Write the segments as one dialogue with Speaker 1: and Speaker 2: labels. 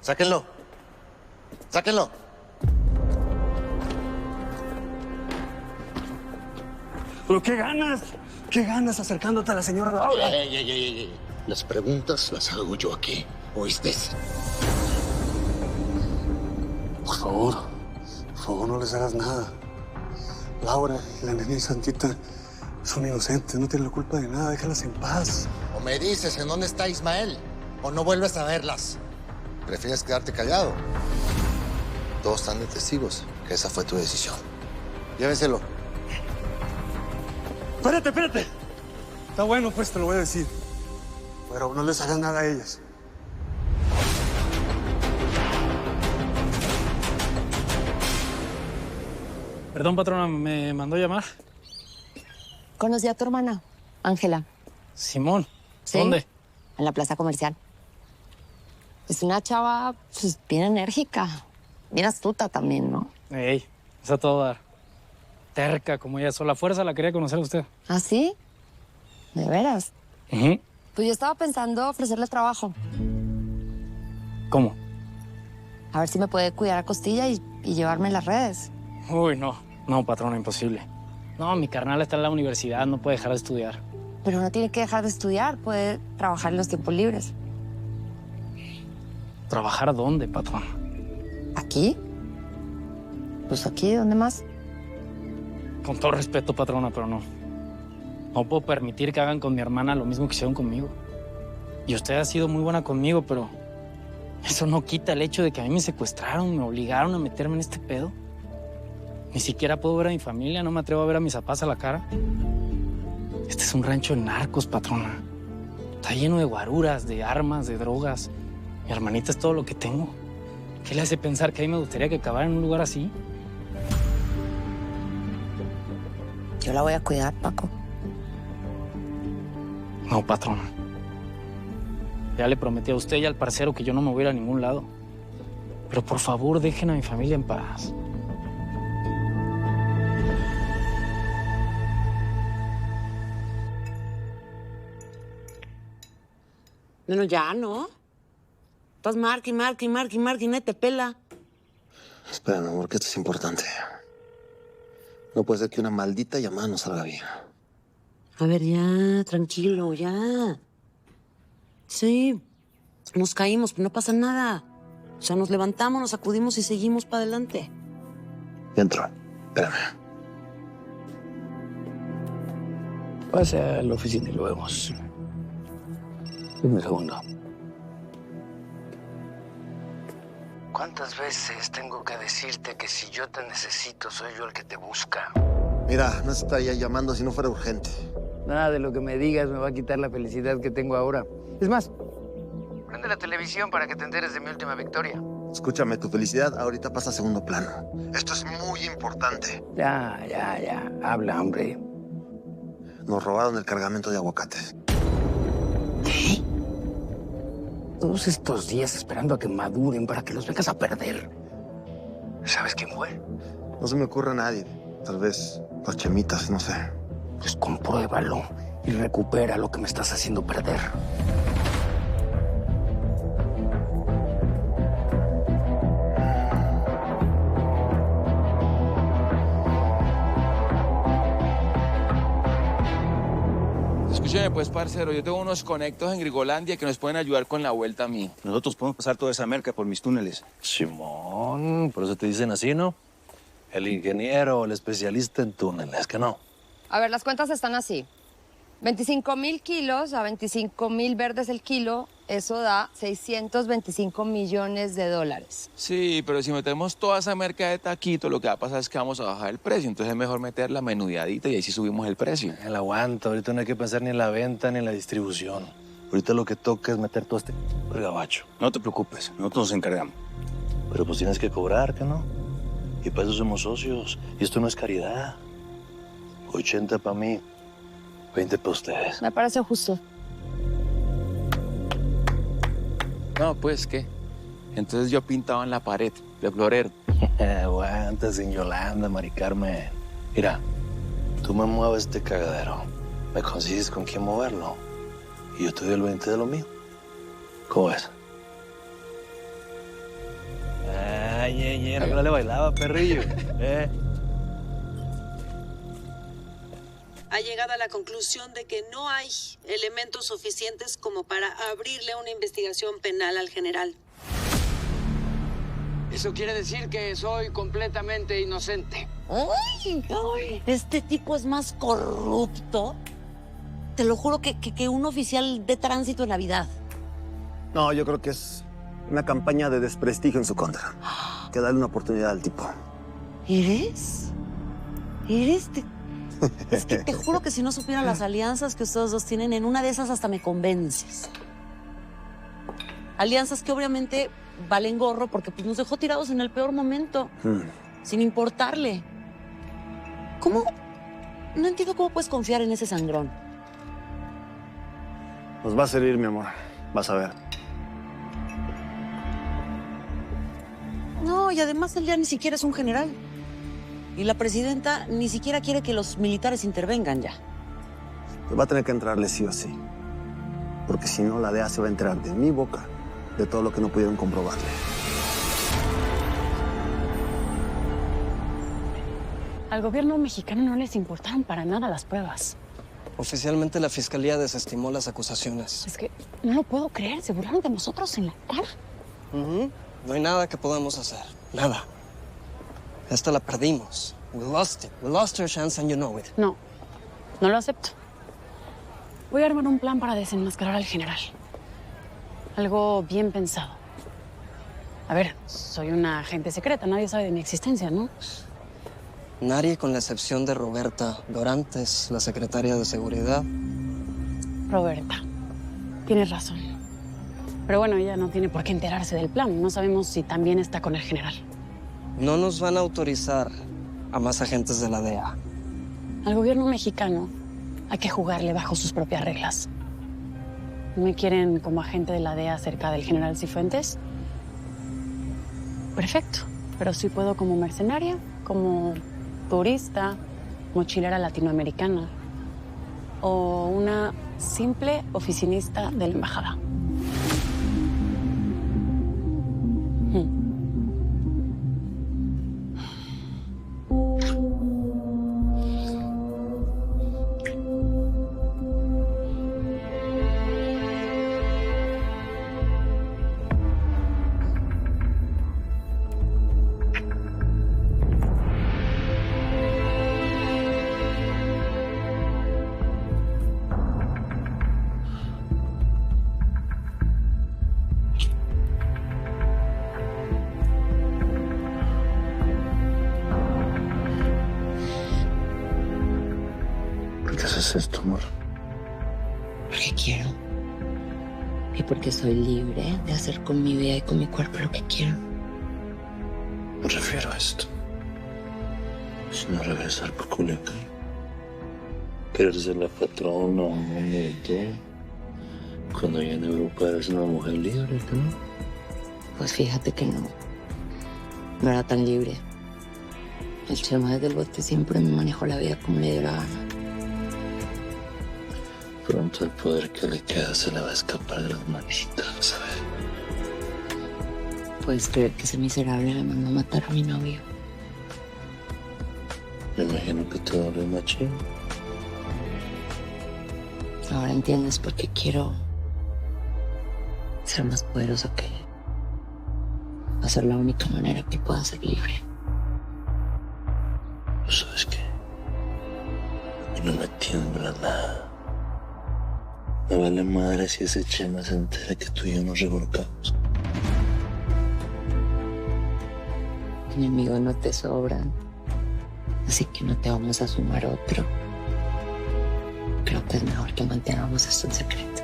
Speaker 1: Sáquenlo. Sáquenlo.
Speaker 2: ¿Pero qué ganas? ¿Qué ganas acercándote a la señora Laura?
Speaker 1: Ey. Las preguntas las hago yo aquí. ¿Oíste?
Speaker 2: Por favor, no les hagas nada. Laura y la nena y Santita son inocentes, no tienen la culpa de nada, déjalas en paz.
Speaker 1: O me dices en dónde está Ismael, o no vuelves a verlas. ¿Prefieres quedarte callado? Todos están de testigos, que esa fue tu decisión. Llévenselo.
Speaker 2: Espérate. Está bueno, pues te lo voy a decir. Pero no les hagas nada a ellas.
Speaker 3: Perdón, patrona, ¿me mandó llamar?
Speaker 4: Conocí a tu hermana, Ángela.
Speaker 3: Simón.
Speaker 4: ¿Sí?
Speaker 3: ¿Dónde?
Speaker 4: En la plaza comercial. Es una chava, pues, bien enérgica. Bien astuta también, ¿no?
Speaker 3: Ey, está toda terca como ella sola. Fuerza la quería conocer a usted.
Speaker 4: ¿Ah, sí? ¿De veras?
Speaker 3: Ujú.
Speaker 4: Pues yo estaba pensando ofrecerle trabajo.
Speaker 3: ¿Cómo?
Speaker 4: A ver si me puede cuidar a Costilla y llevarme en las redes.
Speaker 3: Uy, no, patrona, imposible. No, mi carnal está en la universidad, no puede dejar de estudiar.
Speaker 4: Pero no tiene que dejar de estudiar, puede trabajar en los tiempos libres.
Speaker 3: ¿Trabajar dónde, patrona?
Speaker 4: ¿Aquí? Pues aquí, ¿dónde más?
Speaker 3: Con todo respeto, patrona, pero no. No puedo permitir que hagan con mi hermana lo mismo que hicieron conmigo. Y usted ha sido muy buena conmigo, pero eso no quita el hecho de que a mí me secuestraron, me obligaron a meterme en este pedo. Ni siquiera puedo ver a mi familia, no me atrevo a ver a mis papás a la cara. Este es un rancho de narcos, patrona. Está lleno de guaruras, de armas, de drogas. Mi hermanita es todo lo que tengo. ¿Qué le hace pensar que a mí me gustaría que acabara en un lugar así?
Speaker 4: Yo la voy a cuidar, Paco.
Speaker 3: No, patrona. Ya le prometí a usted y al parcero que yo no me voy a ir a ningún lado. Pero por favor, dejen a mi familia en paz.
Speaker 5: Bueno, ya, ¿no? Estás marque, nadie te pela.
Speaker 1: Espera, mi amor, que esto es importante. No puede ser que una maldita llamada no salga bien.
Speaker 5: A ver, ya, tranquilo, ya. Sí, nos caímos, pero no pasa nada. O sea, nos levantamos, nos sacudimos y seguimos para adelante.
Speaker 1: Dentro. Espérame.
Speaker 6: Pase a la oficina y lo vemos. Un segundo. ¿Cuántas veces tengo que decirte que si yo te necesito, soy yo el que te busca?
Speaker 1: Mira, no estaría llamando si no fuera urgente.
Speaker 6: Nada de lo que me digas me va a quitar la felicidad que tengo ahora. Es más, prende la televisión para que te enteres de mi última victoria.
Speaker 1: Escúchame, tu felicidad ahorita pasa a segundo plano. Esto es muy importante.
Speaker 6: Ya. Habla, hombre.
Speaker 1: Nos robaron el cargamento de aguacates.
Speaker 6: ¿Qué? Todos estos días esperando a que maduren para que los vengas a perder. ¿Sabes quién fue?
Speaker 1: No se me ocurre a nadie. Tal vez los chemitas, no sé.
Speaker 6: Pues compruébalo y recupera lo que me estás haciendo perder.
Speaker 7: Escúcheme pues, parcero, yo tengo unos conectos en Grigolandia que nos pueden ayudar con la vuelta a mí.
Speaker 8: Nosotros podemos pasar toda esa merca por mis túneles.
Speaker 9: Simón, por eso te dicen así, ¿no? El ingeniero, el especialista en túneles, que no.
Speaker 4: A ver, las cuentas están así. 25,000 kilos a 25,000 verdes el kilo, eso da 625 millones de dólares.
Speaker 7: Sí, pero si metemos toda esa merca de taquito, lo que va a pasar es que vamos a bajar el precio. Entonces es mejor meterla menudadita y ahí sí subimos el precio.
Speaker 9: El aguanta, ahorita no hay que pensar ni en la venta ni en la distribución. Ahorita lo que toca es meter todo este gabacho.
Speaker 8: No te preocupes, nosotros nos encargamos.
Speaker 9: Pero pues tienes que cobrar, ¿que no? Y para eso somos socios. Y esto no es caridad. 80 para mí, 20 para ustedes.
Speaker 4: Me parece justo.
Speaker 7: No, pues, ¿qué? Entonces yo pintaba en la pared de florero.
Speaker 9: Aguanta, sin Yolanda, Mari Carmen. Mira, tú me mueves este cagadero. Me consigues con quién moverlo. Y yo te doy el 20 de lo mío. ¿Cómo ves? Ahora le bailaba, perrillo.
Speaker 5: Ha llegado a la conclusión de que no hay elementos suficientes como para abrirle una investigación penal al general.
Speaker 6: Eso quiere decir que soy completamente inocente.
Speaker 5: Ay, este tipo es más corrupto. Te lo juro que un oficial de tránsito en Navidad.
Speaker 2: No, yo creo que es una campaña de desprestigio en su contra. Que darle una oportunidad al tipo.
Speaker 5: ¿Eres? Es que te juro que si no supiera las alianzas que ustedes dos tienen, en una de esas hasta me convences. Alianzas que obviamente valen gorro porque pues, nos dejó tirados en el peor momento. Sin importarle. ¿Cómo? No entiendo cómo puedes confiar en ese sangrón.
Speaker 2: Nos va a servir, mi amor. Vas a ver.
Speaker 5: No, y además él ya ni siquiera es un general. Y la presidenta ni siquiera quiere que los militares intervengan ya.
Speaker 2: Pues va a tener que entrarle sí o sí. Porque si no, la DEA se va a enterar de mi boca de todo lo que no pudieron comprobarle.
Speaker 10: Al gobierno mexicano no les importaron para nada las pruebas.
Speaker 11: Oficialmente la fiscalía desestimó las acusaciones.
Speaker 10: Es que no lo puedo creer, se burlaron de nosotros en la cara.
Speaker 11: No hay nada que podamos hacer. Nada. Esta la perdimos. We lost it. We lost our chance and you know it.
Speaker 10: No lo acepto. Voy a armar un plan para desenmascarar al general. Algo bien pensado. A ver, soy una agente secreta, nadie sabe de mi existencia, ¿no?
Speaker 11: Nadie, con la excepción de Roberta Dorantes, la secretaria de Seguridad.
Speaker 10: Roberta, tienes razón. Pero bueno, ella no tiene por qué enterarse del plan. No sabemos si también está con el general.
Speaker 11: No nos van a autorizar a más agentes de la DEA.
Speaker 10: Al gobierno mexicano hay que jugarle bajo sus propias reglas. ¿No me quieren como agente de la DEA cerca del general Cifuentes? Perfecto. Pero sí puedo como mercenaria, como turista, mochilera latinoamericana o una simple oficinista de la embajada.
Speaker 9: ¿Por qué haces esto, amor?
Speaker 5: Porque quiero. Y porque soy libre de hacer con mi vida y con mi cuerpo lo que quiero.
Speaker 9: Me refiero a esto. Si no regresar por Culiacán. Querer ser la patrona, mamá de todo. Cuando ya en Europa eres una mujer libre, ¿no?
Speaker 5: Pues fíjate que no. No era tan libre. El Chema desde el bote siempre me manejó la vida como le dio la gana.
Speaker 9: Pronto el poder que le queda se le va a escapar de las manitas, ¿sabes?
Speaker 5: ¿Puedes creer que ese miserable me mandó a matar a mi novio?
Speaker 9: Me imagino que te dolió machín.
Speaker 5: Ahora entiendes por qué quiero ser más poderoso que él. Va a ser la única manera que pueda ser libre.
Speaker 9: ¿Sabes qué? A mí no me tiembla nada. Me vale madre si ese Chema se entera que tú y yo nos revolcamos.
Speaker 5: Enemigos no te sobran, así que no te vamos a sumar otro. Creo que es mejor que mantengamos esto en secreto.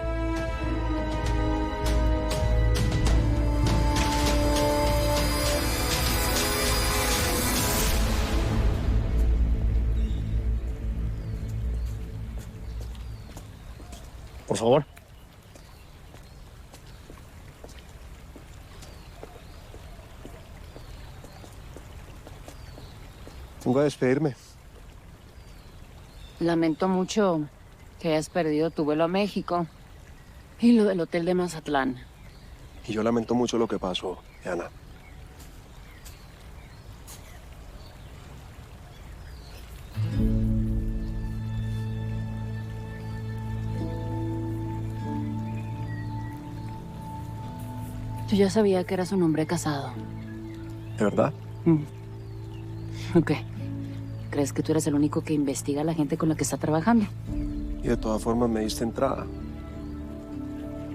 Speaker 3: Por favor.
Speaker 2: Vengo a despedirme.
Speaker 12: Lamento mucho que hayas perdido tu vuelo a México y lo del hotel de Mazatlán.
Speaker 2: Y yo lamento mucho lo que pasó, Ana.
Speaker 12: Yo ya sabía que eras un hombre casado.
Speaker 2: ¿De verdad?
Speaker 12: Ok. ¿Crees que tú eres el único que investiga a la gente con la que está trabajando?
Speaker 2: Y de todas formas me diste entrada.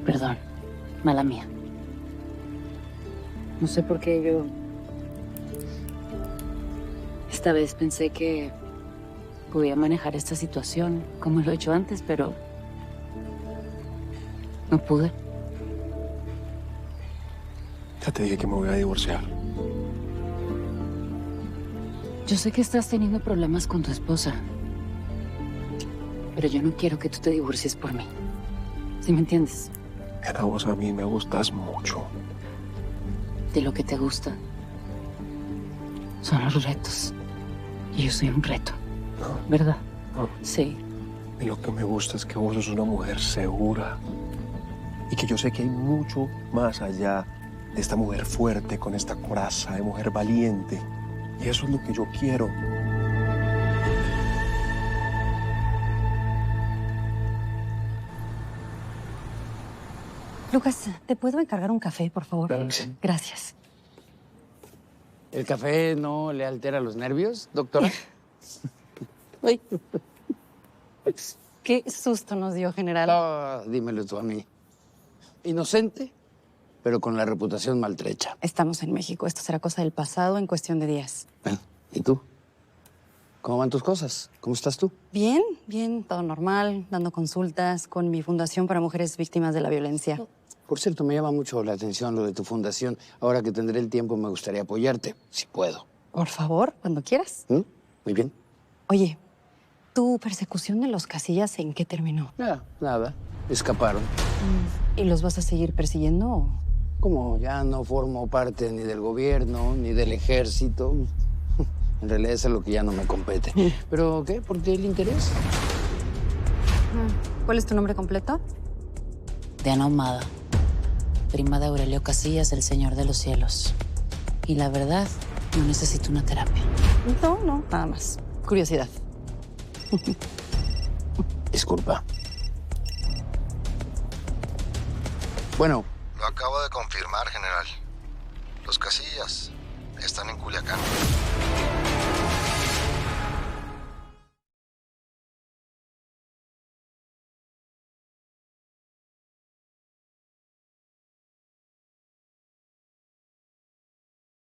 Speaker 12: Perdón, mala mía. No sé por qué yo... Esta vez pensé que podía manejar esta situación como lo he hecho antes, pero... no pude.
Speaker 2: Ya te dije que me voy a divorciar.
Speaker 12: Yo sé que estás teniendo problemas con tu esposa, pero yo no quiero que tú te divorcies por mí. ¿Sí me entiendes?
Speaker 2: Mira, vos a mí me gustas mucho.
Speaker 12: De lo que te gusta son los retos. Y yo soy un reto, ¿verdad? Sí.
Speaker 2: Y lo que me gusta es que vos sos una mujer segura. Y que yo sé que hay mucho más allá de esta mujer fuerte, con esta coraza de mujer valiente. Y eso es lo que yo quiero.
Speaker 10: Lucas, ¿te puedo encargar un café, por favor?
Speaker 6: Claro que sí.
Speaker 10: Gracias.
Speaker 6: ¿El café no le altera los nervios, doctora?
Speaker 10: Ay. Qué susto nos dio, general.
Speaker 6: No, dímelo tú a mí. Inocente, pero con la reputación maltrecha.
Speaker 10: Estamos en México. Esto será cosa del pasado en cuestión de días.
Speaker 6: ¿Y tú? ¿Cómo van tus cosas? ¿Cómo estás tú?
Speaker 10: Bien, bien, todo normal, dando consultas con mi Fundación para Mujeres Víctimas de la Violencia.
Speaker 6: Por cierto, me llama mucho la atención lo de tu fundación. Ahora que tendré el tiempo, me gustaría apoyarte, si puedo.
Speaker 10: Por favor, cuando quieras.
Speaker 6: Muy bien.
Speaker 10: Oye, ¿tu persecución de los Casillas en qué terminó?
Speaker 6: Nada. Escaparon.
Speaker 10: ¿Y los vas a seguir persiguiendo o...?
Speaker 6: Como ya no formo parte ni del gobierno, ni del ejército, en realidad eso es lo que ya no me compete. ¿Pero qué? ¿Por qué el interés?
Speaker 10: ¿Cuál es tu nombre completo?
Speaker 12: Diana Ahumada, prima de Aurelio Casillas, el Señor de los Cielos. Y la verdad, no necesito una terapia.
Speaker 10: No, nada más. Curiosidad.
Speaker 6: Disculpa. Bueno.
Speaker 1: Lo acabo de confirmar, general. Los Casillas están en Culiacán.